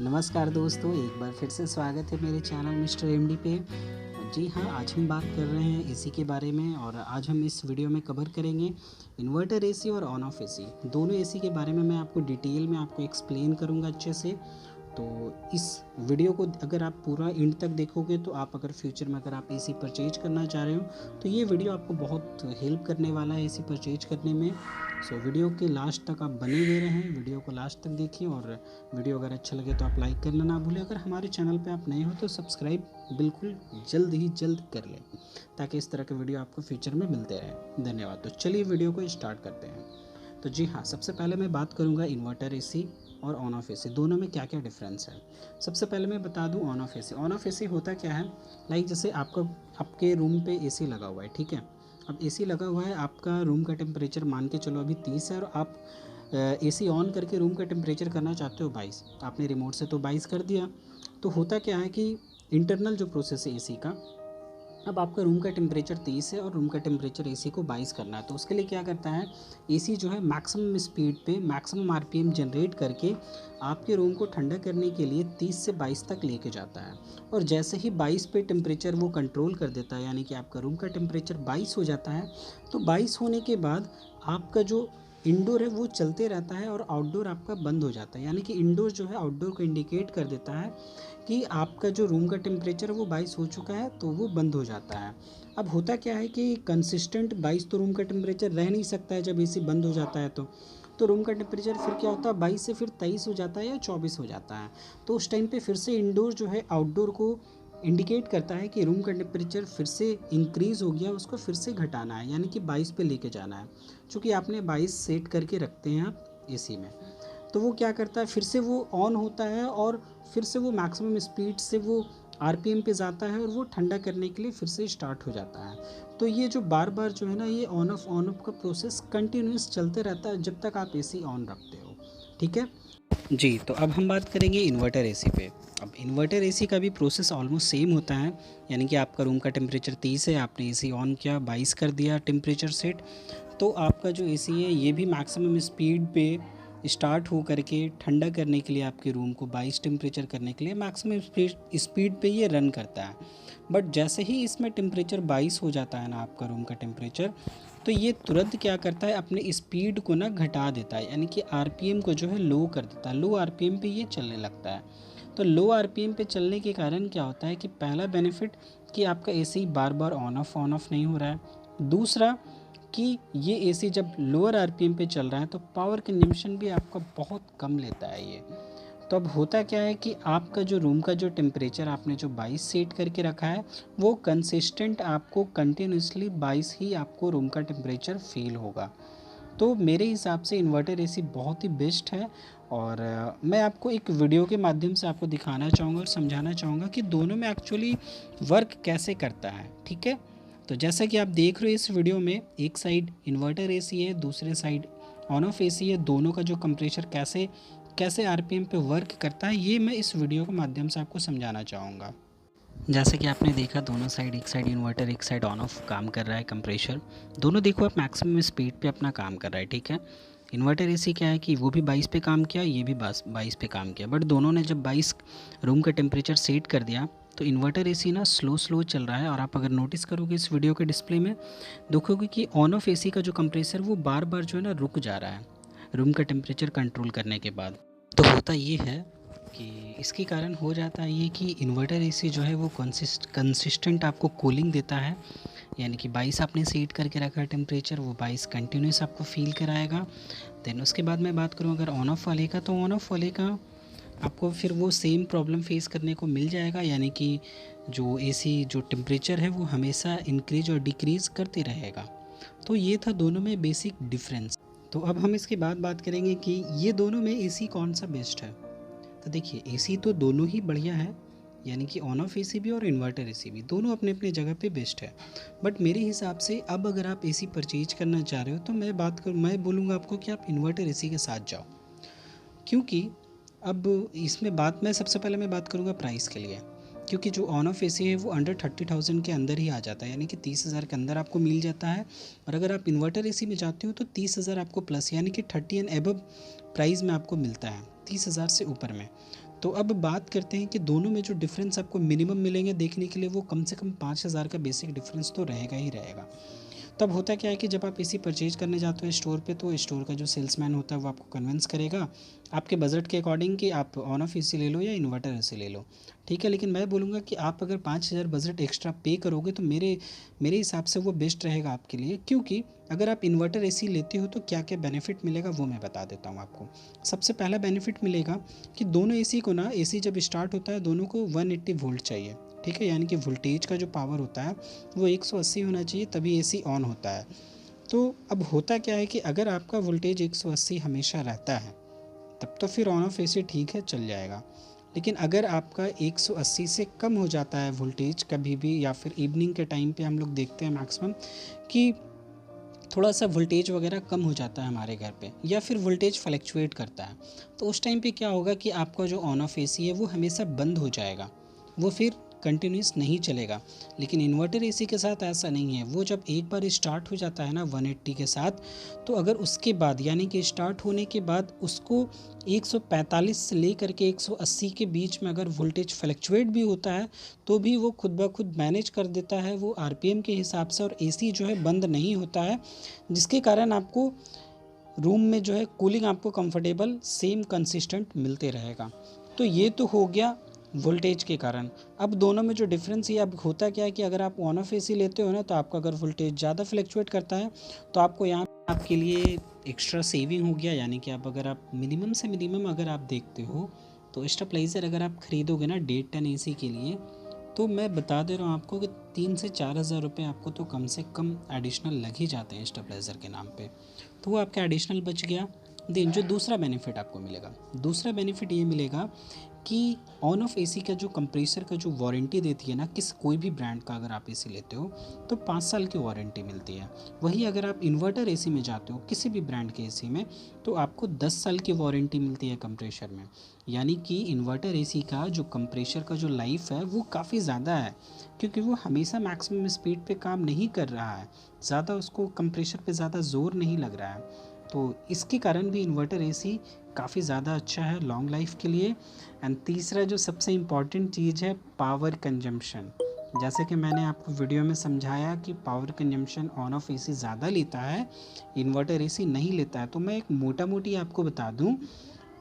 नमस्कार दोस्तों, एक बार फिर से स्वागत है मेरे चैनल मिस्टर एमडी पे। जी हाँ, आज हम बात कर रहे हैं एसी के बारे में और आज हम इस वीडियो में कवर करेंगे इन्वर्टर एसी और ऑन ऑफ एसी। दोनों एसी के बारे में मैं आपको डिटेल में आपको एक्सप्लेन करूँगा अच्छे से। तो इस वीडियो को अगर आप पूरा एंड तक देखोगे तो आप अगर फ्यूचर में अगर आप एसी परचेज करना चाह रहे हो तो ये वीडियो आपको बहुत हेल्प करने वाला है एसी परचेज करने में। सो वीडियो के लास्ट तक आप बने हुए रहें, वीडियो को लास्ट तक देखिए और वीडियो अगर अच्छा लगे तो आप लाइक करना ना भूलें। अगर हमारे चैनल पे आप नए हो तो सब्सक्राइब बिल्कुल जल्द कर लें ताकि इस तरह के वीडियो आपको फ्यूचर में मिलते रहें। धन्यवाद। तो चलिए वीडियो को स्टार्ट करते हैं। तो जी हाँ, सबसे पहले मैं बात करूँगा इन्वर्टर एसी और ऑन ऑफ एसी दोनों में क्या क्या डिफरेंस है। सबसे पहले मैं बता दूँ on off AC. On off AC होता क्या है, लाइक जैसे आपके रूम पे एसी लगा हुआ है, ठीक है। अब एसी लगा हुआ है, आपका रूम का टेम्परेचर मान के चलो अभी 30 है और आप एसी ऑन करके रूम का टेम्परेचर करना चाहते हो 22। आपने रिमोट से तो 22 कर दिया। तो होता क्या है कि इंटरनल जो प्रोसेस है एसी का, अब आपका रूम का टेम्परेचर 30 है और रूम का टेम्परेचर एसी को 22 करना है। तो उसके लिए क्या करता है, एसी जो है मैक्सिमम स्पीड पे मैक्सिमम आरपीएम जनरेट करके आपके रूम को ठंडा करने के लिए 30 से 22 तक लेके जाता है। और जैसे ही 22 पे टेम्परेचर वो कंट्रोल कर देता है, यानी कि आपका रूम का टेम्परेचर 22 हो जाता है, तो 22 होने के बाद आपका जो इंडोर है वो चलते रहता है और आउटडोर आपका बंद हो जाता है। यानी कि इंडोर जो है आउटडोर को इंडिकेट कर देता है कि आपका जो रूम का टेम्परेचर है वो 22 हो चुका है, तो वो बंद हो जाता है। अब होता क्या है कि कंसिस्टेंट 22 तो रूम का टेम्परेचर रह नहीं सकता है जब एसी बंद हो जाता है। तो रूम का टेम्परेचर फिर क्या होता है, 22 से फिर 23 हो जाता है या 24 हो जाता है। तो उस टाइम पे फिर से इंडोर जो है आउटडोर को इंडिकेट करता है कि रूम का टेम्परेचर फिर से इंक्रीज़ हो गया, उसको फिर से घटाना है, यानी कि 22 पे लेके जाना है। चूँकि आपने 22 सेट करके रखते हैं आप एसी में, तो वो क्या करता है, फिर से वो ऑन होता है और फिर से वो मैक्सिमम स्पीड से वो आरपीएम पे जाता है और वो ठंडा करने के लिए फिर से स्टार्ट हो जाता है। तो ये जो बार बार जो है ना, ये ऑन ऑफ का प्रोसेस कंटिन्यूस चलते रहता है जब तक आप एसी ऑन रखते हो, ठीक है जी। तो अब हम बात करेंगे इन्वर्टर एसी पे। अब इन्वर्टर एसी का भी प्रोसेस ऑलमोस्ट सेम होता है, यानी कि आपका रूम का टेम्परेचर 30 है, आपने एसी ऑन किया, 22 कर दिया टेम्परेचर सेट, तो आपका जो एसी है ये भी मैक्सिमम स्पीड पे स्टार्ट हो करके ठंडा करने के लिए आपके रूम को 22 टेम्परेचर करने के लिए मैक्सिमम स्पीड पे ये रन करता है। बट जैसे ही इसमें टेम्परेचर 22 हो जाता है ना आपका रूम का टेम्परेचर, तो ये तुरंत क्या करता है, अपने स्पीड को ना घटा देता है, यानी कि आरपीएम को जो है लो कर देता है। लो आरपीएम पे ये चलने लगता है। तो लो आरपीएम पे चलने के कारण क्या होता है कि पहला बेनिफिट कि आपका AC bar bar on off नहीं हो रहा है। दूसरा कि ये एसी जब लोअर आरपीएम पे चल रहा है तो पावर कंजम्पशन भी आपका बहुत कम लेता है ये। तो अब होता क्या है कि आपका जो रूम का जो टेम्परेचर आपने जो 22 सेट करके रखा है, वो कंसिस्टेंट आपको कंटिन्यूसली 22 ही आपको रूम का टेम्परेचर फील होगा। तो मेरे हिसाब से इन्वर्टर एसी बहुत ही बेस्ट है। और मैं आपको एक वीडियो के माध्यम से आपको दिखाना चाहूँगा और समझाना चाहूँगा कि दोनों में एक्चुअली वर्क कैसे करता है, ठीक है। तो जैसा कि आप देख रहे हो इस वीडियो में, एक साइड इन्वर्टर एसी है, दूसरे साइड ऑन ऑफ एसी है। दोनों का जो कंप्रेशर कैसे कैसे आरपीएम पे वर्क करता है, ये मैं इस वीडियो के माध्यम से आपको समझाना चाहूँगा। जैसे कि आपने देखा, दोनों साइड, एक साइड इन्वर्टर एक साइड ऑन ऑफ काम कर रहा है कंप्रेशर। दोनों देखो आप मैक्सिमम स्पीड पे अपना काम कर रहा है, ठीक है। इन्वर्टर एसी क्या है कि वो भी 22 पे काम किया, ये भी 22 पे काम किया, बट दोनों ने जब 22 रूम का टेम्परेचर सेट कर दिया तो इन्वर्टर एसी ना स्लो चल रहा है। और आप अगर नोटिस करोगे इस वीडियो के डिस्प्ले में, देखोगे कि ऑन ऑफ एसी का जो कंप्रेसर वो बार बार जो है ना रुक जा रहा है रूम का टेम्परेचर कंट्रोल करने के बाद। तो होता ये है कि इसके कारण हो जाता है ये कि इन्वर्टर एसी जो है वो कंसिस्टेंट आपको कूलिंग देता है, यानी कि 22 आपने सेट करके रखा है टेम्परेचर, वो 22 कंटिन्यूस आपको फील कराएगा। देन उसके बाद मैं बात करूँ अगर ऑन ऑफ वाले का, तो ऑन ऑफ वाले का आपको फिर वो सेम प्रॉब्लम फेस करने को मिल जाएगा, यानी कि जो एसी जो टेम्परेचर है वो हमेशा इंक्रीज और डिक्रीज़ करते रहेगा। तो ये था दोनों में बेसिक डिफरेंस। तो अब हम इसके बाद बात करेंगे कि ये दोनों में एसी कौन सा बेस्ट है। तो देखिए, एसी तो दोनों ही बढ़िया है, यानी कि ऑन ऑफ एसी भी और इन्वर्टर एसी भी, दोनों अपने अपने जगह पे बेस्ट है। बट मेरे हिसाब से अब अगर आप एसी परचेज करना चाह रहे हो तो मैं बोलूँगा आपको कि आप इन्वर्टर एसी के साथ जाओ। क्योंकि अब इसमें मैं सबसे पहले मैं बात करूँगा प्राइस के लिए। क्योंकि जो ऑन ऑफ एसी है वो अंडर 30,000 के अंदर ही आ जाता है, यानी कि 30,000 के अंदर आपको मिल जाता है। और अगर आप इन्वर्टर एसी में जाते हो तो 30,000 आपको प्लस, यानी कि 30 एंड एबव प्राइस में आपको मिलता है, 30,000 से ऊपर में। तो अब बात करते हैं कि दोनों में जो डिफरेंस आपको मिनिमम मिलेंगे देखने के लिए, वो कम से कम 5,000 का बेसिक डिफरेंस तो रहेगा ही रहेगा। तब होता क्या है कि जब आप एसी परचेज करने जाते हो स्टोर पे, तो स्टोर का जो सेल्समैन होता है वो आपको कन्विंस करेगा आपके बजट के अकॉर्डिंग कि आप ऑन ऑफ एसी ले लो या इन्वर्टर एसी ले लो, ठीक है। लेकिन मैं बोलूँगा कि आप अगर 5,000 बजट एक्स्ट्रा पे करोगे तो मेरे मेरे हिसाब से वो बेस्ट रहेगा आपके लिए, क्योंकि अगर आप इन्वर्टर एसी लेते हो तो क्या क्या बेनिफिट मिलेगा वो मैं बता देता हूँ आपको। सबसे पहला बेनिफिट मिलेगा कि दोनों एसी को ना, एसी जब स्टार्ट होता है दोनों को 180 वोल्ट चाहिए, ठीक है। यानी कि वोल्टेज का जो पावर होता है वो 180 होना चाहिए, तभी एसी ऑन होता है। तो अब होता क्या है कि अगर आपका वोल्टेज 180 हमेशा रहता है तब तो फिर ऑन ऑफ एसी ठीक है, चल जाएगा। लेकिन अगर आपका 180 से कम हो जाता है वोल्टेज कभी भी, या फिर इवनिंग के टाइम पे हम लोग देखते हैं मैक्सिमम कि थोड़ा सा वोल्टेज वगैरह कम हो जाता है हमारे घर पे, या फिर वोल्टेज फ्लक्चुएट करता है, तो उस टाइम पे क्या होगा कि आपका जो ऑन ऑफ एसी है वो हमेशा बंद हो जाएगा, वो फिर कंटिन्यूस नहीं चलेगा। लेकिन इन्वर्टर एसी के साथ ऐसा नहीं है, वो जब एक बार स्टार्ट हो जाता है ना 180 के साथ, तो अगर उसके बाद यानी कि स्टार्ट होने के बाद उसको 145 से लेकर के 180 के बीच में अगर वोल्टेज फ्लक्चुएट भी होता है तो भी वो खुद ब खुद मैनेज कर देता है वो आरपीएम के हिसाब से, और एसी जो है बंद नहीं होता है, जिसके कारण आपको रूम में जो है कूलिंग आपको कंफर्टेबल सेम कंसिस्टेंट मिलते रहेगा। तो ये तो हो गया वोल्टेज के कारण। अब दोनों में जो डिफरेंस है, अब होता क्या है कि अगर आप ऑन ऑफ एसी लेते हो ना, तो आपका अगर वोल्टेज ज़्यादा फ्लक्चुएट करता है तो आपको यहाँ आपके लिए एक्स्ट्रा सेविंग हो गया। यानी कि आप अगर आप मिनिमम से मिनिमम अगर आप देखते हो तो स्टेबलाइज़र अगर आप ख़रीदोगे ना 1.5 टन एसी के लिए, तो मैं बता दे रहा हूँ आपको कि 3 से 4 हज़ार रुपये आपको तो कम से कम एडिशनल लग ही जाते हैं स्टेबलाइज़र के नाम पे। तो वो आपका एडिशनल बच गया। देन जो दूसरा बेनिफिट आपको मिलेगा, दूसरा बेनिफिट ये मिलेगा कि ऑन ऑफ एसी का जो कंप्रेसर का जो वारंटी देती है ना, किस कोई भी ब्रांड का अगर आप एसी लेते हो तो 5 साल की वारंटी मिलती है। वही अगर आप इन्वर्टर एसी में जाते हो किसी भी ब्रांड के एसी में, तो आपको 10 साल की वारंटी मिलती है कंप्रेसर में। यानी कि इन्वर्टर एसी का जो कंप्रेसर का जो लाइफ है वो काफ़ी ज़्यादा है, क्योंकि वो हमेशा मैक्सिमम स्पीड पे काम नहीं कर रहा है, ज़्यादा उसको कंप्रेसर पे ज़्यादा ज़ोर नहीं लग रहा है। तो इसके कारण भी इन्वर्टर एसी काफ़ी ज़्यादा अच्छा है लॉन्ग लाइफ के लिए। एंड तीसरा जो सबसे इम्पॉर्टेंट चीज़ है, पावर कंजम्पशन। जैसे कि मैंने आपको वीडियो में समझाया कि power consumption on off AC ज़्यादा लेता है, इन्वर्टर एसी नहीं लेता है। तो मैं एक मोटा मोटी आपको बता दूं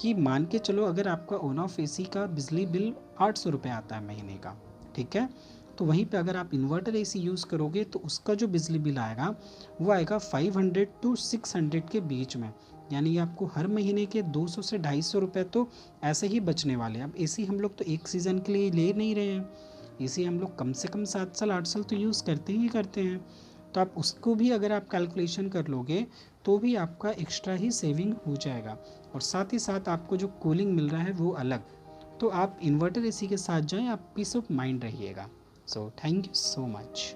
कि मान के चलो अगर आपका ऑन ऑफ एसी का बिजली बिल 800 रुपये आता है महीने का, ठीक है, तो वहीं पे अगर आप इन्वर्टर एसी यूज़ करोगे तो उसका जो बिजली बिल आएगा वो आएगा 500 टू 600 के बीच में। यानी आपको हर महीने के 200 से 250 रुपये तो ऐसे ही बचने वाले हैं। अब एसी हम लोग तो एक सीज़न के लिए ले नहीं रहे हैं, एसी हम लोग कम से कम 7 साल 8 साल तो यूज़ करते ही करते हैं। तो आप उसको भी अगर आप कैलकुलेशन कर लोगे तो भी आपका एक्स्ट्रा ही सेविंग हो जाएगा, और साथ ही साथ आपको जो कूलिंग मिल रहा है वो अलग। तो आप इन्वर्टर एसी के साथ जाएं, आप पीस ऑफ माइंड रहिएगा। So thank you so much.